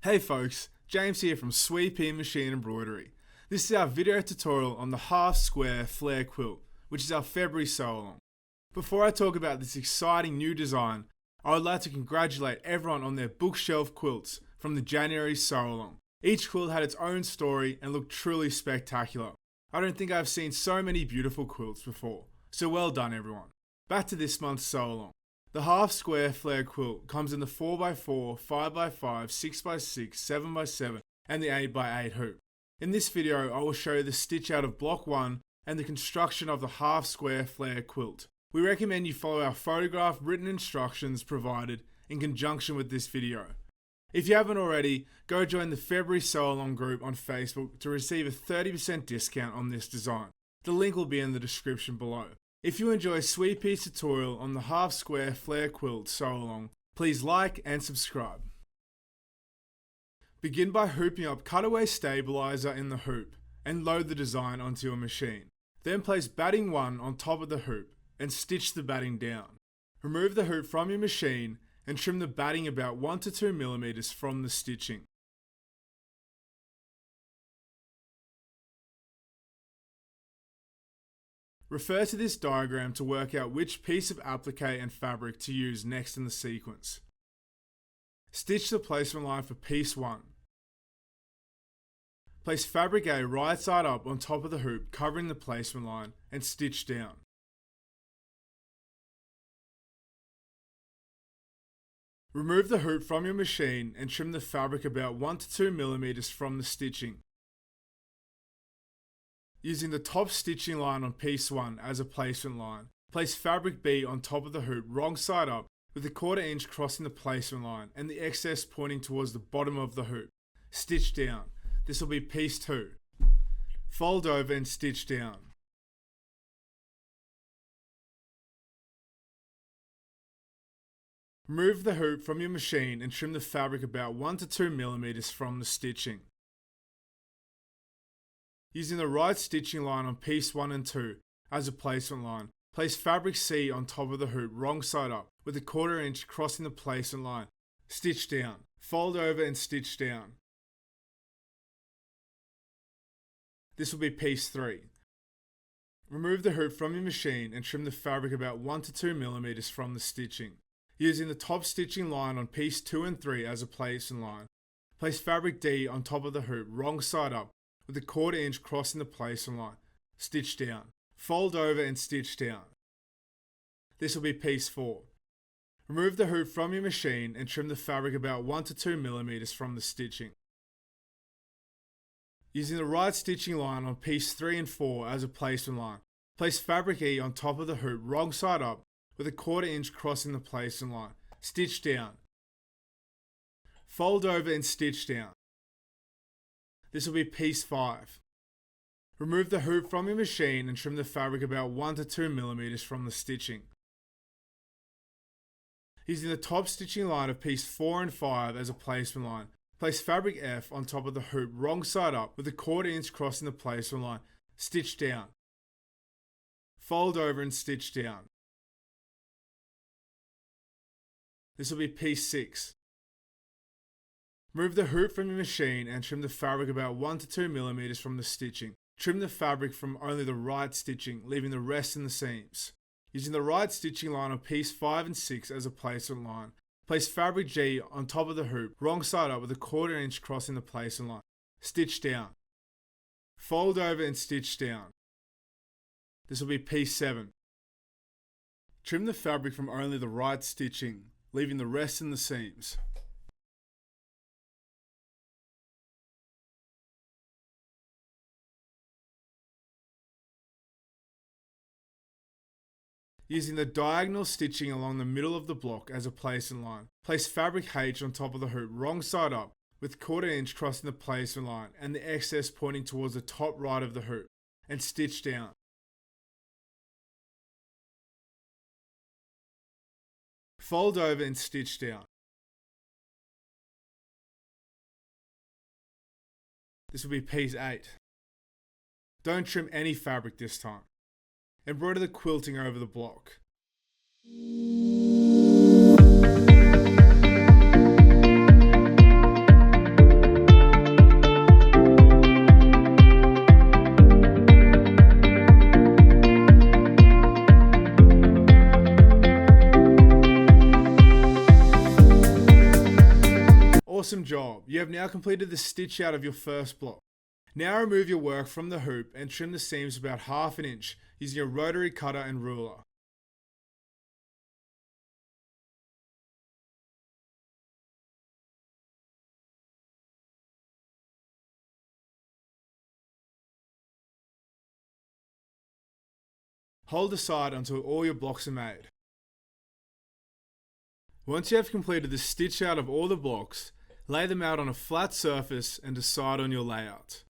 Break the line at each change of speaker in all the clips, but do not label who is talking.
Hey folks, James here from Sweepy Machine Embroidery. This is our video tutorial on the Half Square Flare Quilt, which is our February sew along. Before I talk about this exciting new design, I would like to congratulate everyone on their bookshelf quilts from the January sew along. Each quilt had its own story and looked truly spectacular. I don't think I've seen so many beautiful quilts before, so well done everyone. Back to this month's sew along. The Half Square Flare Quilt comes in the 4x4, 5x5, 6x6, 7x7 and the 8x8 hoop. In this video I will show you the stitch out of block 1 and the construction of the Half Square Flare Quilt. We recommend you follow our photograph written instructions provided in conjunction with this video. If you haven't already, go join the February sew along group on Facebook to receive a 30% discount on this design. The link will be in the description below. If you enjoy Sweepy's tutorial on the Half Square Flare Quilt sew along, please like and subscribe. Begin by hooping up cutaway stabilizer in the hoop and load the design onto your machine. Then place batting 1 on top of the hoop and stitch the batting down. Remove the hoop from your machine and trim the batting about 1 to 2 mm from the stitching. Refer to this diagram to work out which piece of applique and fabric to use next in the sequence. Stitch the placement line for piece 1. Place fabric A right side up on top of the hoop covering the placement line and stitch down. Remove the hoop from your machine and trim the fabric about 1 to 2 mm from the stitching. Using the top stitching line on piece 1 as a placement line, place fabric B on top of the hoop wrong side up with a 1/4 inch crossing the placement line and the excess pointing towards the bottom of the hoop. Stitch down. This will be piece 2. Fold over and stitch down. Remove the hoop from your machine and trim the fabric about 1 to 2 mm from the stitching. Using the right stitching line on piece 1 and 2 as a placement line, place fabric C on top of the hoop wrong side up with a 1/4 inch crossing the placement line. Stitch down. Fold over and stitch down. This will be piece 3. Remove the hoop from your machine and trim the fabric about 1 to 2 mm from the stitching. Using the top stitching line on piece 2 and 3 as a placement line, place fabric D on top of the hoop wrong side up with a 1/4 inch crossing the placement line. Stitch down. Fold over and stitch down. This will be piece 4. Remove the hoop from your machine and trim the fabric about 1 to 2 mm from the stitching. Using the right stitching line on piece 3 and 4 as a placement line, place fabric E on top of the hoop wrong side up with a 1/4 inch crossing the placement line. Stitch down. Fold over and stitch down. This will be piece 5. Remove the hoop from your machine and trim the fabric about 1 to 2 mm from the stitching. Using the top stitching line of piece 4 and 5 as a placement line, place fabric F on top of the hoop wrong side up with a 1/4 inch crossing the placement line. Stitch down. Fold over and stitch down. This will be piece 6. Remove the hoop from your machine and trim the fabric about 1 to 2 mm from the stitching. Trim the fabric from only the right stitching, leaving the rest in the seams. Using the right stitching line on piece 5 and 6 as a placement line, place fabric G on top of the hoop, wrong side up with a 1/4 inch crossing the placement line. Stitch down. Fold over and stitch down. This will be piece 7. Trim the fabric from only the right stitching, leaving the rest in the seams. Using the diagonal stitching along the middle of the block as a placement line, place fabric H on top of the hoop wrong side up with 1/4 inch crossing the placement line and the excess pointing towards the top right of the hoop and stitch down. Fold over and stitch down. This will be piece 8. Don't trim any fabric this time. Embroider the quilting over the block. Awesome job! You have now completed the stitch out of your first block. Now remove your work from the hoop and trim the seams about 1/2 inch using a rotary cutter and ruler. Hold aside until all your blocks are made. Once you have completed the stitch out of all the blocks, lay them out on a flat surface and decide on your layout.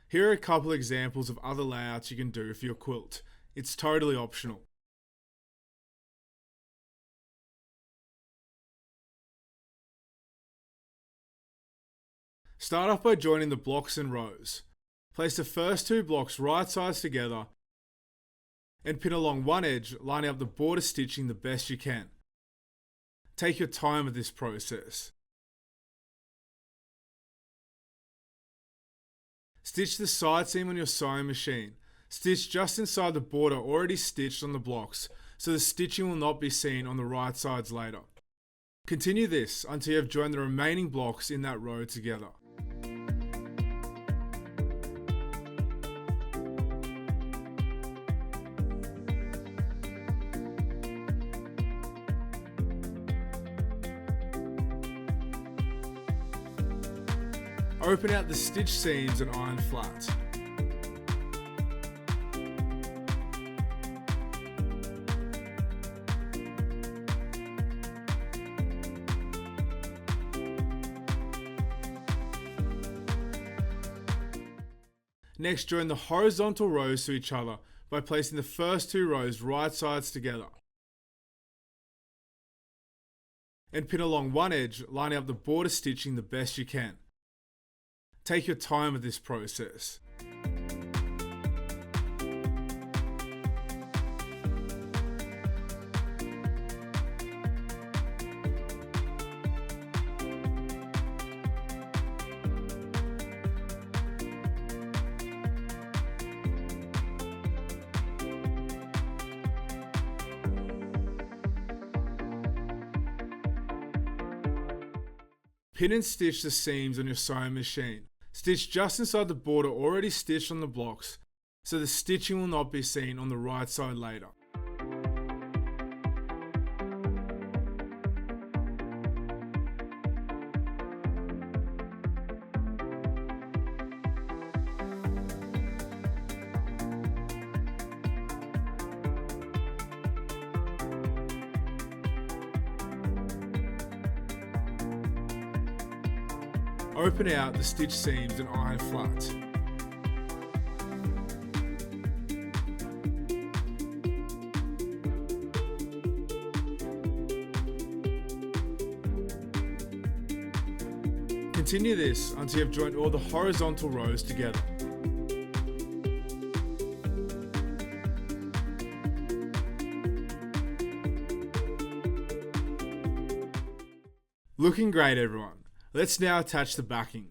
Here are a couple examples of other layouts you can do for your quilt. It's totally optional. Start off by joining the blocks in rows. Place the first 2 blocks right sides together and pin along one edge, lining up the border stitching the best you can. Take your time with this process. Stitch the side seam on your sewing machine. Stitch just inside the border already stitched on the blocks, so the stitching will not be seen on the right sides later. Continue this until you have joined the remaining blocks in that row together. Open out the stitch seams and iron flat. Next, join the horizontal rows to each other by placing the first 2 rows right sides together. And pin along one edge, lining up the border stitching the best you can. Take your time with this process. Pin and stitch the seams on your sewing machine. Stitch just inside the border already stitched on the blocks, so the stitching will not be seen on the right side later. Open out the stitch seams and iron flat. Continue this until you have joined all the horizontal rows together. Looking great, everyone. Let's now attach the backing.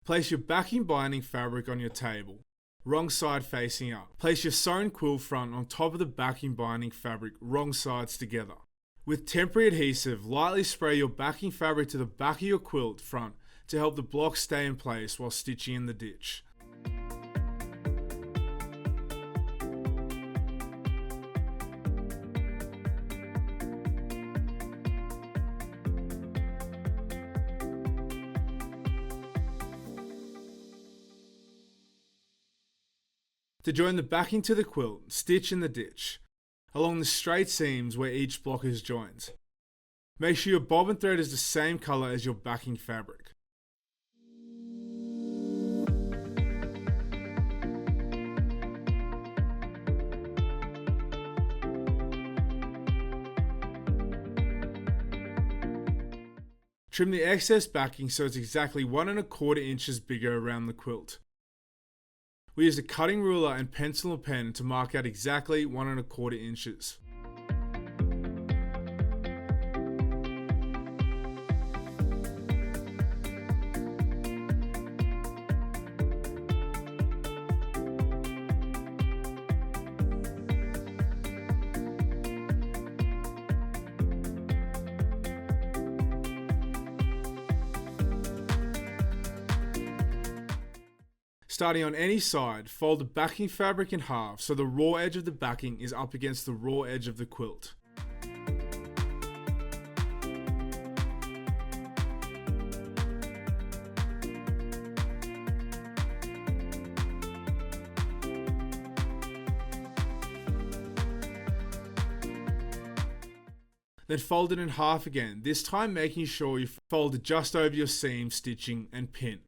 Place your backing binding fabric on your table, wrong side facing up. Place your sewn quilt front on top of the backing binding fabric, wrong sides together. With temporary adhesive, lightly spray your backing fabric to the back of your quilt front to help the block stay in place while stitching in the ditch. To join the backing to the quilt, stitch in the ditch, along the straight seams where each block is joined. Make sure your bobbin thread is the same colour as your backing fabric. Trim the excess backing so it's exactly 1 1/4 inches bigger around the quilt. We use a cutting ruler and pencil and pen to mark out exactly 1 1/4 inches. Starting on any side, fold the backing fabric in half so the raw edge of the backing is up against the raw edge of the quilt. Then fold it in half again, this time making sure you fold it just over your seam, stitching and pin.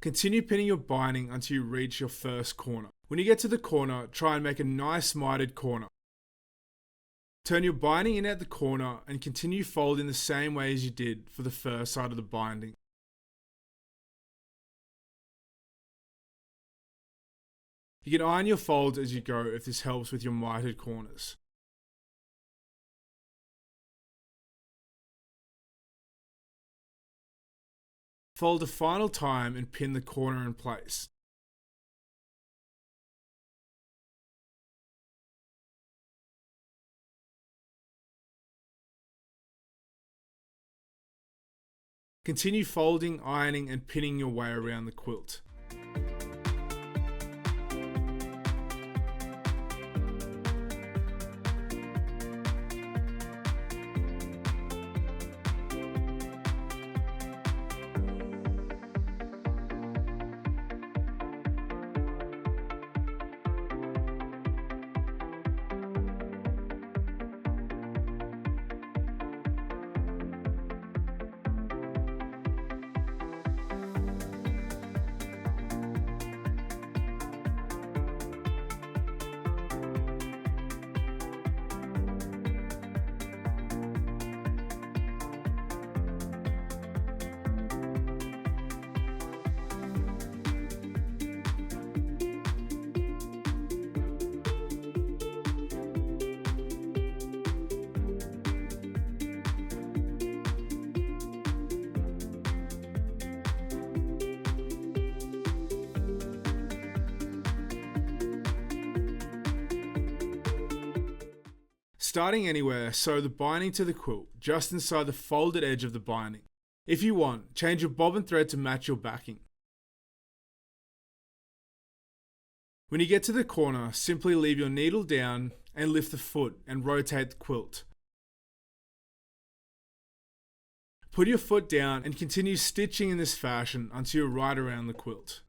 Continue pinning your binding until you reach your first corner. When you get to the corner, try and make a nice mitered corner. Turn your binding in at the corner and continue folding the same way as you did for the first side of the binding. You can iron your folds as you go if this helps with your mitered corners. Fold a final time and pin the corner in place. Continue folding, ironing and pinning your way around the quilt. Starting anywhere, sew the binding to the quilt just inside the folded edge of the binding. If you want, change your bobbin thread to match your backing. When you get to the corner, simply leave your needle down and lift the foot and rotate the quilt. Put your foot down and continue stitching in this fashion until you're right around the quilt.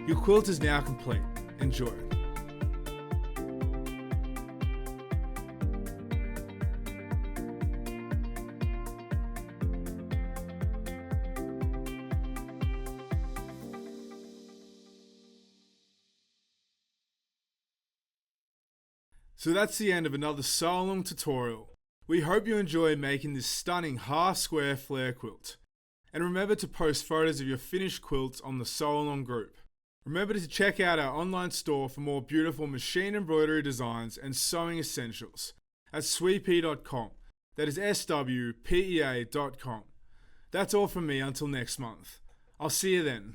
Your quilt is now complete. Enjoy. So that's the end of another sew-along tutorial. We hope you enjoy making this stunning half square flare quilt. And remember to post photos of your finished quilts on the sew-along group. Remember to check out our online store for more beautiful machine embroidery designs and sewing essentials at swepea.com. That is swpea.com. That's all from me until next month. I'll see you then.